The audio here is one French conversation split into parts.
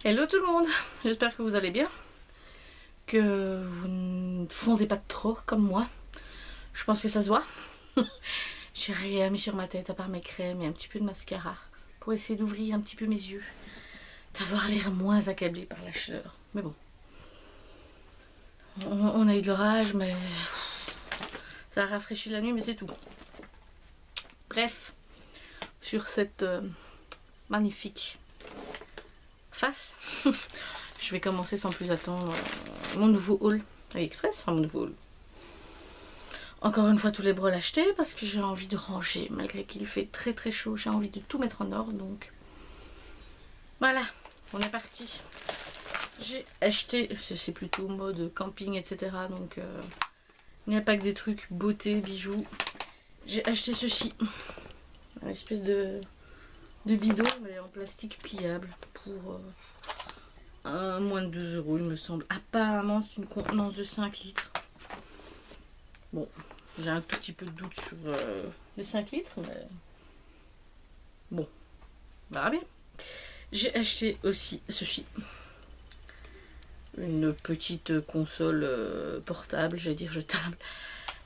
Hello tout le monde, j'espère que vous allez bien, que vous ne fondez pas trop comme moi. Je pense que ça se voit. J'ai rien mis sur ma tête à part mes crèmes et un petit peu de mascara pour essayer d'ouvrir un petit peu mes yeux, d'avoir l'air moins accablé par la chaleur. Mais bon, on a eu de l'orage, mais ça a rafraîchi la nuit, mais c'est tout. Bref, sur cette magnifique face, je vais commencer sans plus attendre mon nouveau haul AliExpress, enfin mon nouveau haul. Encore une fois tous les brols achetés parce que j'ai envie de ranger, malgré qu'il fait très très chaud, j'ai envie de tout mettre en ordre, donc voilà, on est parti. J'ai acheté, c'est plutôt mode camping etc, donc il n'y a pas que des trucs beauté, bijoux. J'ai acheté ceci, une espèce de bidon mais en plastique pliable pour moins de 2 € il me semble. Apparemment c'est une contenance de 5 litres. Bon, j'ai un tout petit peu de doute sur les 5 litres, mais bon, on verra bien. J'ai acheté aussi ceci, une petite console portable, j'allais dire jetable,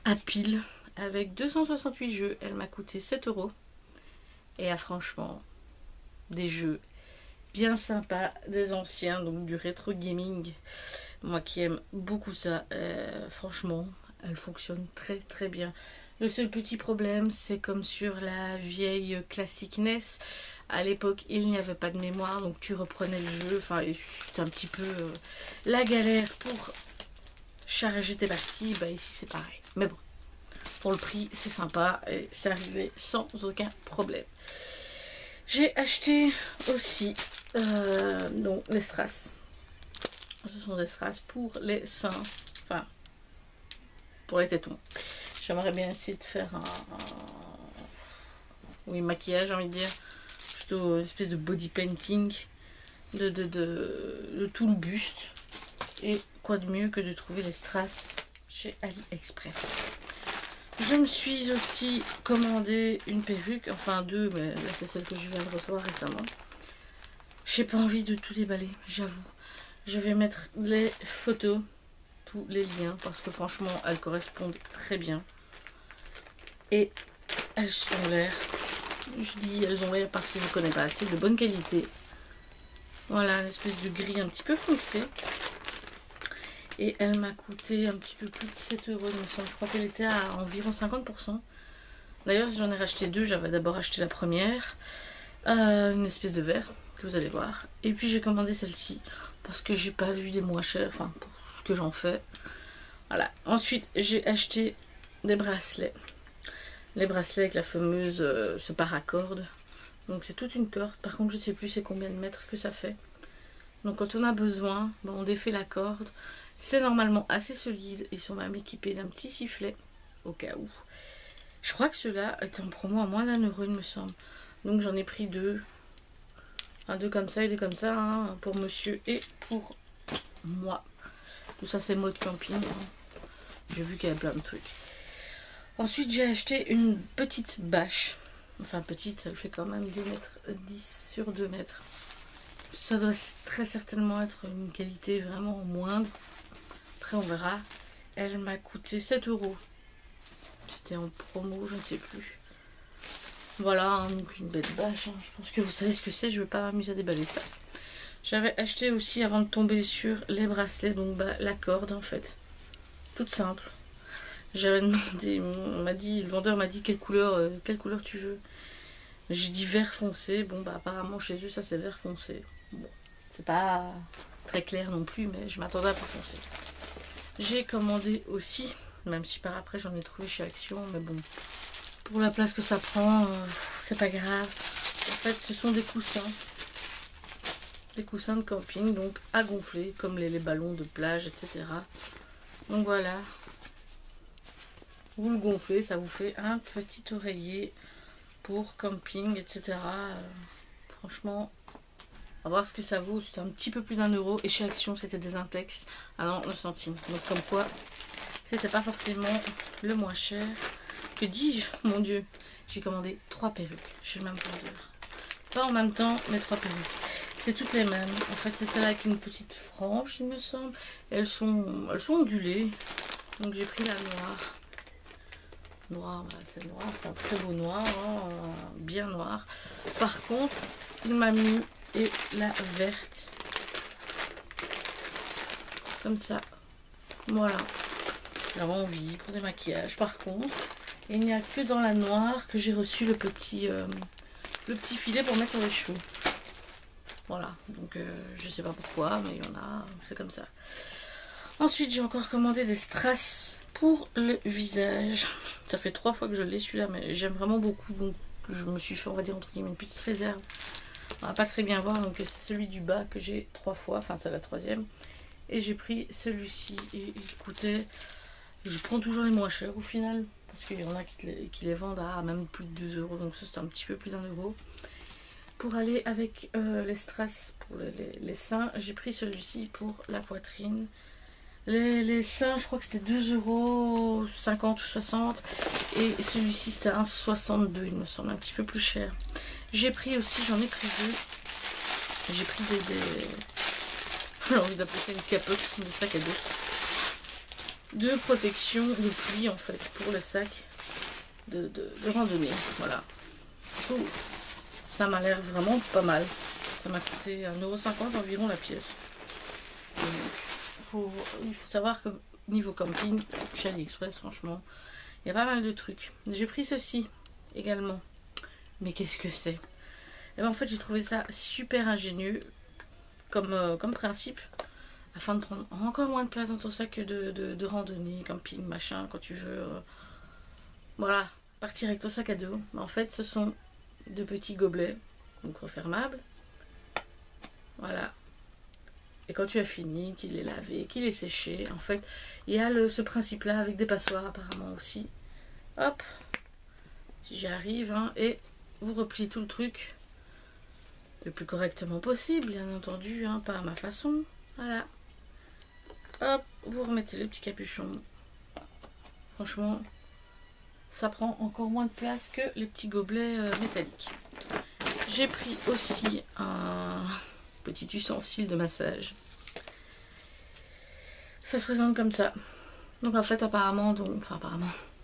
à pile, avec 268 jeux. Elle m'a coûté 7 € et a franchement des jeux bien sympas, des anciens, donc du rétro gaming. Moi qui aime beaucoup ça, franchement, elle fonctionne très très bien. Le seul petit problème, c'est comme sur la vieille classique NES, à l'époque il n'y avait pas de mémoire, donc tu reprenais le jeu, enfin c'est un petit peu la galère pour charger tes parties. Bah ici c'est pareil, mais bon, pour le prix c'est sympa et c'est arrivé sans aucun problème. J'ai acheté aussi donc les strass. Ce sont des strass pour les seins, enfin pour les tétons. J'aimerais bien essayer de faire oui, maquillage, j'ai envie de dire, plutôt une espèce de body painting de tout le buste. Et quoi de mieux que de trouver les strass chez AliExpress. Je me suis aussi commandé une perruque, enfin deux, mais là c'est celle que je viens de recevoir récemment. J'ai pas envie de tout déballer, j'avoue. Je vais mettre les photos, tous les liens, parce que franchement elles correspondent très bien. Et elles ont l'air, je dis elles ont l'air parce que je connais pas assez, de bonne qualité. Voilà, une espèce de gris un petit peu foncé. Et elle m'a coûté un petit peu plus de 7 €, il me semble. Je crois qu'elle était à environ 50%. D'ailleurs, j'en ai racheté deux. J'avais d'abord acheté la première, une espèce de verre, que vous allez voir. Et puis j'ai commandé celle-ci, parce que j'ai pas vu des moins chers, enfin, pour ce que j'en fais. Voilà. Ensuite, j'ai acheté des bracelets. Les bracelets avec la fameuse ce paracorde. Donc c'est toute une corde. Par contre, je ne sais plus c'est combien de mètres que ça fait. Donc quand on a besoin, bon, on défait la corde. C'est normalement assez solide. Ils sont même équipés d'un petit sifflet, au cas où. Je crois que ceux-là étaient en promo à moins d'1 €, il me semble. Donc j'en ai pris deux. Un deux comme ça et deux comme ça, hein, pour monsieur et pour moi. Tout ça c'est mode camping. Hein. J'ai vu qu'il y avait plein de trucs. Ensuite j'ai acheté une petite bâche. Enfin petite, ça fait quand même 2,10 sur 2 mètres. Ça doit très certainement être une qualité vraiment moindre. Après on verra. Elle m'a coûté 7 €. C'était en promo, je ne sais plus. Voilà, hein, donc une belle bâche. Hein. Je pense que vous savez ce que c'est, je ne vais pas m'amuser à déballer ça. J'avais acheté aussi, avant de tomber sur les bracelets, donc bah, la corde en fait. Toute simple. J'avais demandé, on m'a dit, le vendeur m'a dit quelle couleur tu veux. J'ai dit vert foncé. Bon bah apparemment chez eux ça c'est vert foncé. Bon, c'est pas très clair non plus, mais je m'attendais à plus foncé. J'ai commandé aussi, même si par après j'en ai trouvé chez Action, mais bon, pour la place que ça prend, c'est pas grave. En fait ce sont des coussins. Des coussins de camping, donc à gonfler, comme les ballons de plage, etc. Donc voilà. Vous le gonflez, ça vous fait un petit oreiller pour camping, etc. Franchement, on va voir ce que ça vaut. C'était un petit peu plus d'1 € et chez Action c'était des Intex à 99 centimes. Donc comme quoi, c'était pas forcément le moins cher. Que dis-je, mon dieu, j'ai commandé 3 perruques chez le même vendeur. Pas en même temps, mais 3 perruques. c'est toutes les mêmes. En fait, c'est celle avec une petite frange, il me semble. Et elles sont ondulées. Donc j'ai pris la noire. Noir, voilà, c'est noir, c'est un très beau noir, hein, bien noir. Par contre, il m'a mis et la verte. Comme ça. Voilà. J'avais envie pour des maquillages. Par contre, il n'y a que dans la noire que j'ai reçu le petit filet pour mettre sur les cheveux. Voilà. Donc, je sais pas pourquoi, mais il y en a. C'est comme ça. Ensuite, j'ai encore commandé des strass pour le visage. Ça fait 3 fois que je l'ai celui-là, mais j'aime vraiment beaucoup. Donc, je me suis fait, on va dire, entre guillemets, une petite réserve. On va pas très bien voir. Donc, c'est celui du bas que j'ai 3 fois. Enfin, c'est la 3e. Et j'ai pris celui-ci. Et il coûtait... Je prends toujours les moins chers au final. Parce qu'il y en a qui les vendent à même plus de 2 euros. Donc, ça, c'est un petit peu plus d'1 euro. Pour aller avec les strass pour les seins, j'ai pris celui-ci pour la poitrine. Les seins, je crois que c'était 2,50 € ou 60. Et celui-ci, c'était 1,62 €, il me semble, un petit peu plus cher. J'ai pris aussi, j'en ai pris 2. J'ai pris j'ai envie d'appeler ça une capote, des sacs à dos. 2 protections de plis, en fait, pour le sac de randonnée. Voilà. Ça m'a l'air vraiment pas mal. Ça m'a coûté 1,50 € environ la pièce. Il faut savoir que niveau camping, chez AliExpress, franchement, il y a pas mal de trucs. J'ai pris ceci également. Mais qu'est-ce que c'est? Et ben, en fait, j'ai trouvé ça super ingénieux comme principe. Afin de prendre encore moins de place dans ton sac de randonnée, camping, machin, quand tu veux. Voilà, partir avec ton sac à dos. En fait, ce sont de petits gobelets, donc refermables. Voilà. Et quand tu as fini, qu'il est lavé, qu'il est séché, en fait, il y a ce principe-là avec des passoires apparemment aussi. Hop, si j'y arrive, hein, et vous repliez tout le truc le plus correctement possible, bien entendu, hein, pas à ma façon. Voilà. Hop, vous remettez le petit capuchon. Franchement, ça prend encore moins de place que les petits gobelets métalliques. J'ai pris aussi un petit ustensile de massage. Ça se présente comme ça. Donc en fait apparemment,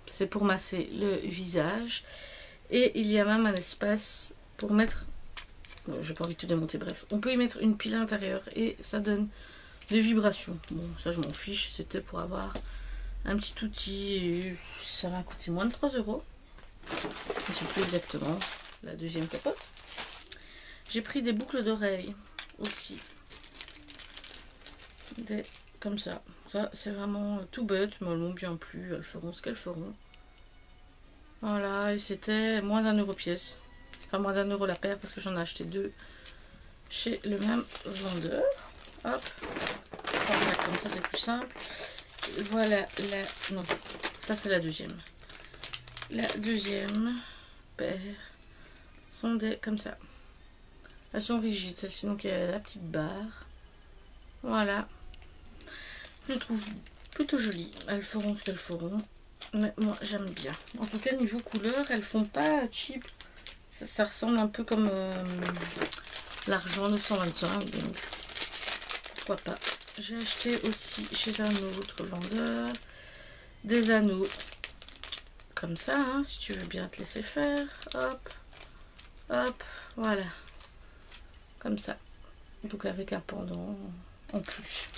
c'est pour masser le visage. Et il y a même un espace pour mettre... Bon, j'ai pas envie de tout démonter, bref. On peut y mettre une pile à l'intérieur et ça donne des vibrations. Bon, ça je m'en fiche, c'était pour avoir un petit outil. Et ça m'a coûté moins de 3 €. Je ne sais plus exactement la deuxième capote. J'ai pris des boucles d'oreilles aussi. Comme ça. Ça, c'est vraiment tout bête, mais elles m'ont bien plu. Elles feront ce qu'elles feront. Voilà, et c'était moins d'1 € pièce. Enfin, moins d'1 € la paire, parce que j'en ai acheté 2 chez le même vendeur. Hop. Ça, comme ça, c'est plus simple. Voilà non, ça, c'est la deuxième. La deuxième paire sont des comme ça. Elles sont rigides, celle-ci, donc il y a la petite barre. Voilà. Je les trouve plutôt jolies. Elles feront ce qu'elles feront. Mais moi, j'aime bien. En tout cas, niveau couleur, elles font pas cheap. Ça ressemble un peu comme l'argent 925. Donc, pourquoi pas. J'ai acheté aussi chez un autre vendeur des anneaux. Comme ça, hein, si tu veux bien te laisser faire. Hop. Hop. Voilà. Comme ça. Donc avec un pendant en plus.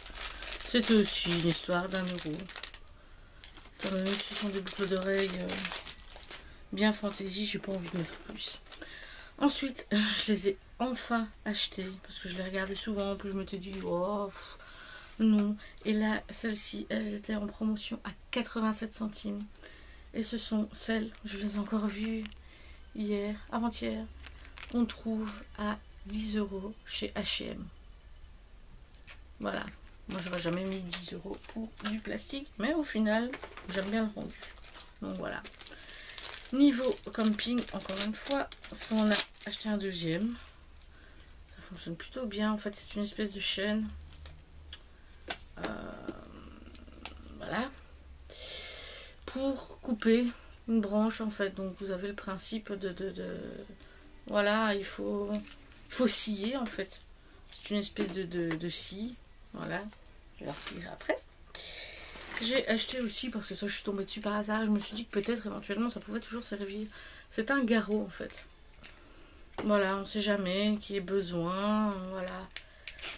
C'est aussi une histoire d'1 €. Étant donné que ce sont des boucles d'oreilles bien fantaisie, j'ai pas envie de mettre plus. Ensuite, je les ai enfin achetées parce que je les regardais souvent, puis je m'étais dit oh non. Et là, celles-ci, elles étaient en promotion à 87 centimes. Et ce sont celles, je les ai encore vues hier, avant-hier, qu'on trouve à 10 € chez H&M. Voilà. Moi, j'aurais jamais mis 10 € pour du plastique, mais au final, j'aime bien le rendu. Donc voilà. Niveau camping, encore une fois, parce qu'on a acheté un deuxième. Ça fonctionne plutôt bien. En fait, c'est une espèce de chaîne. Voilà. Pour couper une branche, en fait. Donc, vous avez le principe voilà, il faut scier, en fait. C'est une espèce de scie. Voilà. Je vais la retirer après. J'ai acheté aussi, parce que ça je suis tombée dessus par hasard, je me suis dit que peut-être éventuellement ça pouvait toujours servir. C'est un garrot en fait. Voilà, on ne sait jamais qu'il y ait besoin. Voilà.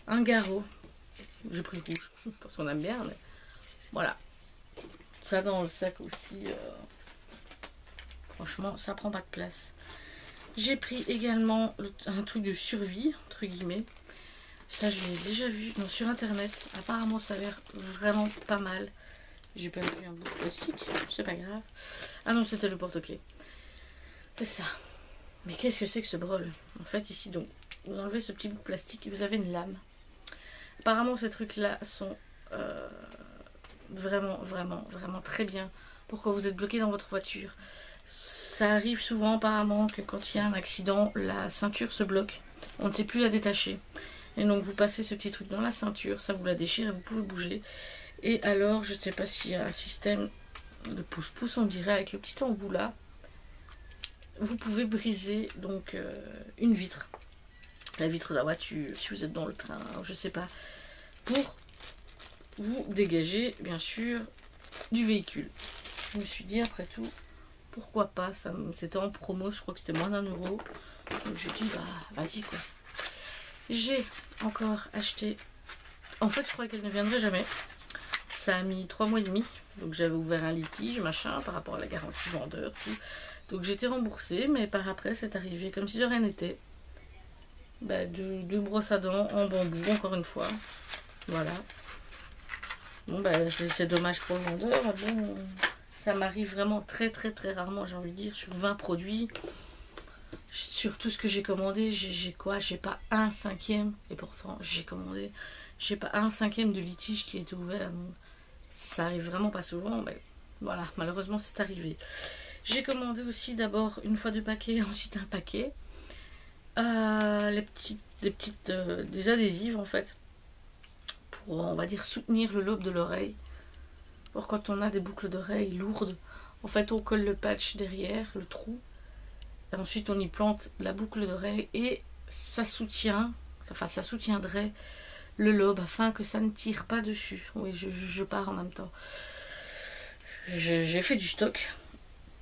Un garrot. J'ai pris le rouge, parce qu'on aime bien, mais voilà. Ça dans le sac aussi. Franchement, ça prend pas de place. J'ai pris également un truc de survie, entre guillemets. Ça, je l'ai déjà vu sur internet. Apparemment, ça a l'air vraiment pas mal. J'ai pas vu un bout de plastique, c'est pas grave. Ah non, c'était le porte-clés. C'est ça. Mais qu'est-ce que c'est que ce brol? En fait, ici, donc, vous enlevez ce petit bout de plastique et vous avez une lame. Apparemment, ces trucs-là sont vraiment, vraiment, vraiment très bien pour quand vous êtes bloqué dans votre voiture. Ça arrive souvent, apparemment, que quand il y a un accident, la ceinture se bloque. On ne sait plus la détacher. Et donc, vous passez ce petit truc dans la ceinture, ça vous la déchire et vous pouvez bouger. Et alors, je ne sais pas s'il y a un système de pouce-pouce, on dirait, avec le petit embout là. Vous pouvez briser donc une vitre. La vitre de la voiture, si vous êtes dans le train, je sais pas. Pour vous dégager, bien sûr, du véhicule. Je me suis dit, après tout, pourquoi pas. C'était en promo, je crois que c'était moins d'1 €. Donc j'ai dit, bah, vas-y quoi. J'ai encore acheté... En fait, je croyais qu'elle ne viendrait jamais. Ça a mis 3 mois et demi. Donc j'avais ouvert un litige, machin, par rapport à la garantie vendeur, tout. Donc j'étais remboursée, mais par après, c'est arrivé comme si de rien n'était. Bah, deux brosses à dents en bambou, encore une fois. Voilà. Bon, bah, c'est dommage pour le vendeur. Bon, ça m'arrive vraiment très, très, très rarement, j'ai envie de dire, sur 20 produits. Sur tout ce que j'ai commandé, j'ai quoi? J'ai pas un cinquième, et pourtant j'ai commandé, j'ai pas un cinquième de litige qui est ouvert. Donc, ça arrive vraiment pas souvent, mais voilà, malheureusement c'est arrivé. J'ai commandé aussi d'abord une fois 2 paquets, ensuite un paquet. Des adhésives en fait, pour on va dire soutenir le lobe de l'oreille. Pour quand on a des boucles d'oreilles lourdes, en fait on colle le patch derrière, le trou. Et ensuite on y plante la boucle d'oreille et ça soutient, enfin ça soutiendrait le lobe afin que ça ne tire pas dessus. Oui, je pars en même temps. J'ai fait du stock.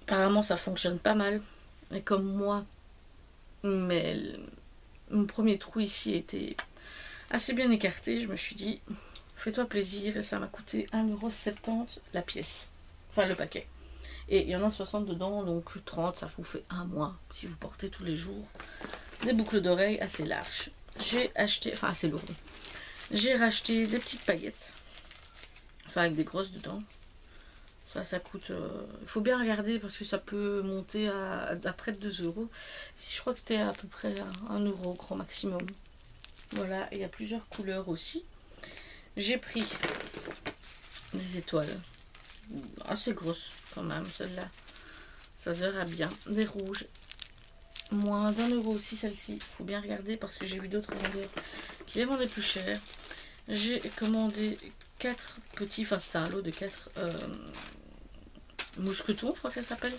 Apparemment ça fonctionne pas mal. Et comme moi, mais mon premier trou ici était assez bien écarté, je me suis dit, fais-toi plaisir. Et ça m'a coûté 1,70 € la pièce. Enfin le paquet. Et il y en a 60 dedans, donc 30, ça vous fait 1 mois si vous portez tous les jours. Des boucles d'oreilles assez larges. J'ai acheté, enfin assez lourdes. J'ai racheté des petites paillettes. Enfin avec des grosses dedans. Ça coûte... Il faut bien regarder parce que ça peut monter à près de 2 €. Je crois que c'était à peu près 1 € grand maximum. Voilà, il y a plusieurs couleurs aussi. J'ai pris des étoiles. Assez grosses quand même, celle-là. Ça se verra bien. Des rouges. Moins d'1 € aussi, celle-ci. Il faut bien regarder parce que j'ai vu d'autres vendeurs qui les vendaient plus cher. J'ai commandé 4 petits... Enfin, c'est un lot de 4... mousquetons, je crois qu'elle s'appelle,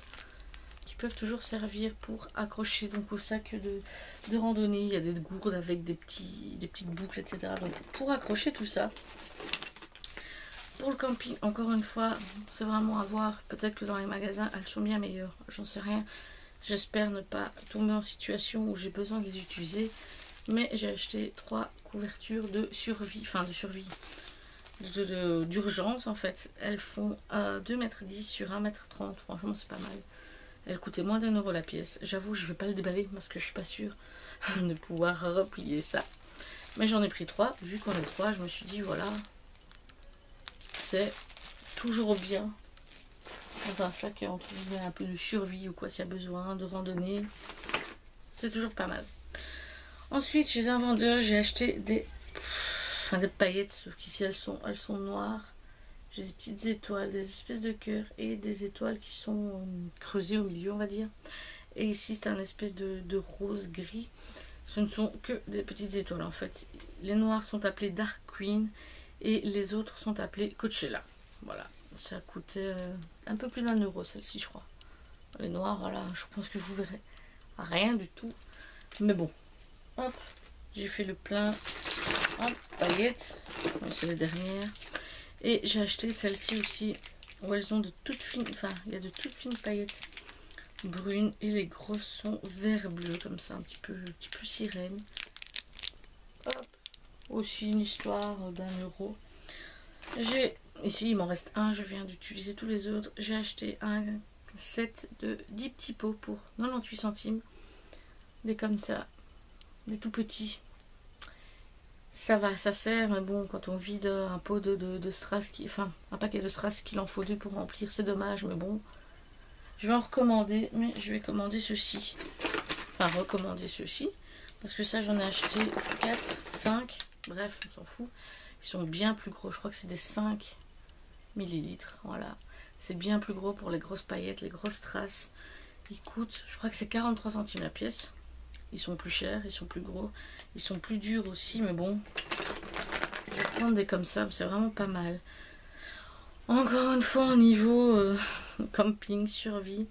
qui peuvent toujours servir pour accrocher donc au sac de randonnée. Il y a des gourdes avec des petites boucles, etc. Donc pour accrocher tout ça. Pour le camping, encore une fois, c'est vraiment à voir. Peut-être que dans les magasins, elles sont bien meilleures. J'en sais rien. J'espère ne pas tomber en situation où j'ai besoin de les utiliser. Mais j'ai acheté 3 couvertures de survie. Enfin, de survie. D'urgence en fait. Elles font 2,10 m sur 1,30 m. Franchement c'est pas mal. Elles coûtaient moins d'1 € la pièce. J'avoue je vais pas le déballer parce que je suis pas sûre de pouvoir replier ça. Mais j'en ai pris 3. Vu qu'on est 3, je me suis dit voilà. C'est toujours bien. Dans un sac entre un peu de survie ou quoi s'il y a besoin, de randonnée. C'est toujours pas mal. Ensuite chez un vendeur j'ai acheté des paillettes, sauf qu'ici elles sont noires. J'ai des petites étoiles, des espèces de cœurs et des étoiles qui sont creusées au milieu, on va dire. Et ici c'est un espèce de rose gris. Ce ne sont que des petites étoiles en fait. Les noirs sont appelés Dark Queen et les autres sont appelés Coachella. Voilà, ça coûtait un peu plus d'1 € celle-ci je crois. Les noirs, voilà, je pense que vous verrez rien du tout. Mais bon, hop, j'ai fait le plein Hop, paillettes. Bon, c'est les dernières. Et j'ai acheté celle-ci aussi, où elles ont de toutes fines, enfin, il y a de toutes fines paillettes brunes. Et les grosses sont vert bleu, comme ça, un petit peu sirène. Hop. Aussi une histoire d'1 €. J'ai, ici il m'en reste un, je viens d'utiliser tous les autres. J'ai acheté un set de 10 petits pots pour 98 centimes. Des comme ça, des tout petits. Ça va, ça sert, mais bon, quand on vide un pot de strass, enfin, un paquet de strass qu'il en faut 2 pour remplir, c'est dommage, mais bon. Je vais en recommander, mais je vais commander ceci. Enfin, recommander ceci. Parce que ça, j'en ai acheté 4, 5. Bref, on s'en fout. Ils sont bien plus gros. Je crois que c'est des 5 millilitres. Voilà. C'est bien plus gros pour les grosses paillettes, les grosses strass. Ils coûtent, je crois que c'est 43 centimes la pièce. Ils sont plus chers, ils sont plus gros. Ils sont plus durs aussi, mais bon. Je vais prendre des comme ça, c'est vraiment pas mal. Encore une fois, au niveau camping, survie,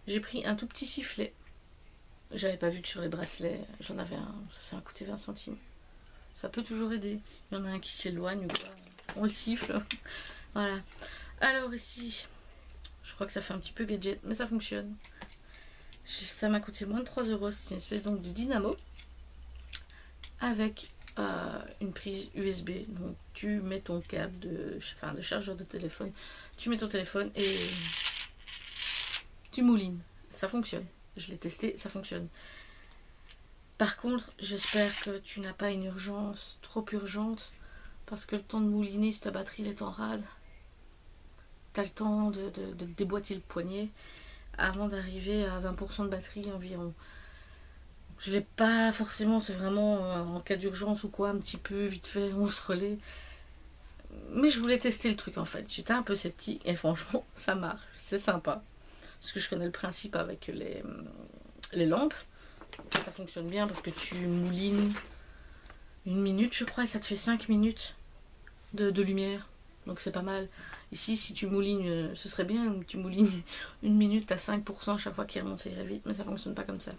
j'ai pris un tout petit sifflet. J'avais pas vu que sur les bracelets, j'en avais un, ça a coûté 20 centimes. Ça peut toujours aider. Il y en a un qui s'éloigne ou quoi, on le siffle. Voilà. Alors ici, je crois que ça fait un petit peu gadget, mais ça fonctionne. Ça m'a coûté moins de 3 €. C'est une espèce donc de dynamo avec une prise USB. Donc tu mets ton câble de chargeur de téléphone, tu mets ton téléphone et tu moulines. Ça fonctionne. Je l'ai testé, ça fonctionne. Par contre, j'espère que tu n'as pas une urgence trop urgente, parce que le temps de mouliner, si ta batterie est en rade, tu as le temps de déboîter le poignet avant d'arriver à 20% de batterie environ. Je l'ai pas forcément, c'est vraiment en cas d'urgence ou quoi, un petit peu vite fait, on se relaie. Mais je voulais tester le truc en fait. J'étais un peu sceptique et franchement, ça marche, c'est sympa. Parce que je connais le principe avec les lampes. Ça fonctionne bien parce que tu moulines 1 minute, je crois, et ça te fait 5 minutes de lumière. Donc c'est pas mal. Ici, si tu moulines, ce serait bien, tu moulines 1 minute à 5% à chaque fois qu'il remonte, ça irait vite, mais ça fonctionne pas comme ça.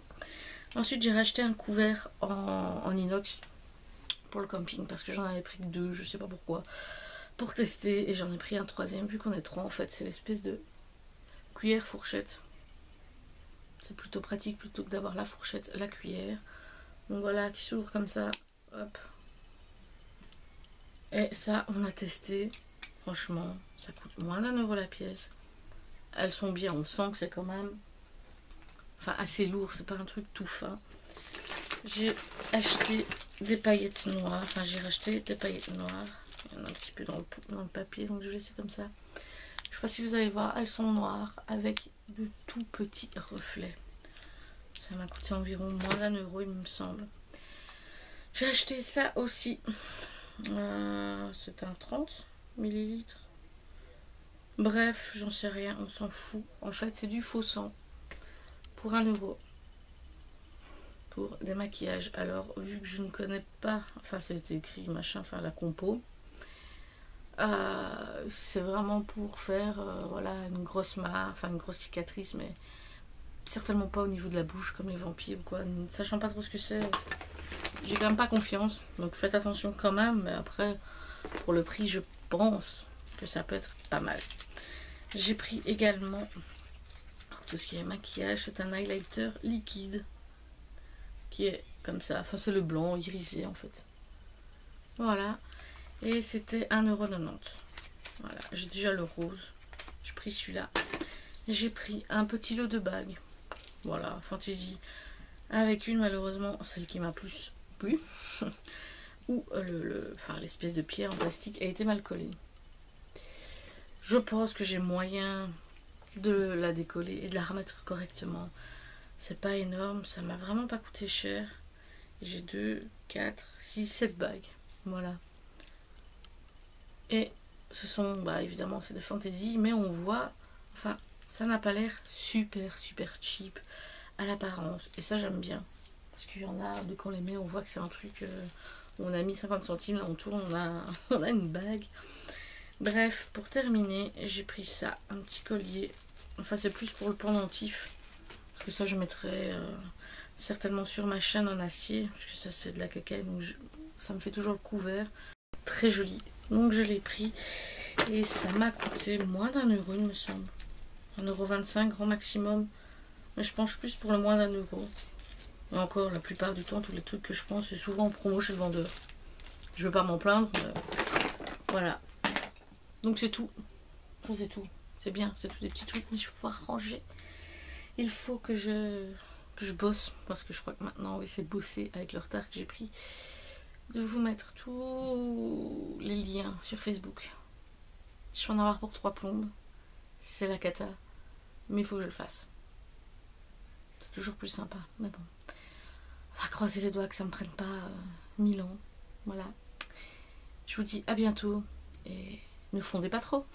Ensuite, j'ai racheté un couvert en inox pour le camping parce que j'en avais pris que 2, je sais pas pourquoi, pour tester, et j'en ai pris un troisième vu qu'on est 3 en fait. C'est l'espèce de cuillère fourchette. C'est plutôt pratique plutôt que d'avoir la fourchette, la cuillère. Donc voilà, qui s'ouvre comme ça. Hop. Et ça, on a testé. Franchement, ça coûte moins d'1 € la pièce. Elles sont bien, on sent que c'est quand même assez lourd, c'est pas un truc tout fin. J'ai acheté des paillettes noires, j'ai racheté des paillettes noires. Il y en a un petit peu dans le papier, donc je vais laisser comme ça. Je sais pas si vous allez voir, elles sont noires avec de tout petits reflets. Ça m'a coûté environ moins d'1 €, il me semble. J'ai acheté ça aussi. C'est un 30 millilitres. Bref, j'en sais rien, on s'en fout. En fait, c'est du faux sang pour 1 € pour des maquillages. Alors, vu que je ne connais pas, c'est écrit machin, la compo, c'est vraiment pour faire voilà, une grosse une grosse cicatrice, mais certainement pas au niveau de la bouche comme les vampires ou quoi. Ne sachant pas trop ce que c'est, j'ai quand même pas confiance, donc faites attention quand même. Mais après, pour le prix, je pense que ça peut être pas mal. J'ai pris également tout ce qui est maquillage. C'est un highlighter liquide qui est comme ça, c'est le blanc irisé en fait. Voilà, et c'était 1,90 €. Voilà, j'ai déjà le rose, j'ai pris celui-là. J'ai pris un petit lot de bagues, voilà, fantaisie, avec une, malheureusement celle qui m'a plus plu où l'espèce de pierre en plastique a été mal collée. Je pense que j'ai moyen de la décoller et de la remettre correctement. C'est pas énorme, ça m'a vraiment pas coûté cher. J'ai 2, 4, 6, 7 bagues. Voilà. Et ce sont, évidemment, c'est des fantaisies, mais on voit, ça n'a pas l'air super cheap à l'apparence. Et ça, j'aime bien. Parce qu'il y en a, dès qu'on les met, on voit que c'est un truc où on a mis 50 centimes, là on tourne, on a une bague. Bref, pour terminer, j'ai pris ça, un petit collier. C'est plus pour le pendentif. Parce que ça, je mettrai certainement sur ma chaîne en acier. Parce que ça, c'est de la cocaïne. Donc ça me fait toujours le couvert. Très joli. Donc je l'ai pris et ça m'a coûté moins d'1 euro, il me semble. 1,25 € grand maximum. Mais je penche plus pour le moins d'1 euro. Et encore, la plupart du temps, tous les trucs que je prends, c'est souvent en promo chez le vendeur. Je veux pas m'en plaindre, mais voilà. Donc c'est tout. Enfin, c'est tout. C'est bien, c'est tous des petits trucs, mais je vais pouvoir ranger. Il faut que je bosse, parce que je crois que maintenant, oui, c'est bosser avec le retard que j'ai pris, de vous mettre tous les liens sur Facebook. Je vais en avoir pour 3 plombes. C'est la cata. Mais il faut que je le fasse. C'est toujours plus sympa, mais bon. On va croiser les doigts que ça me prenne pas 1000 ans. Voilà. Je vous dis à bientôt et ne fondez pas trop.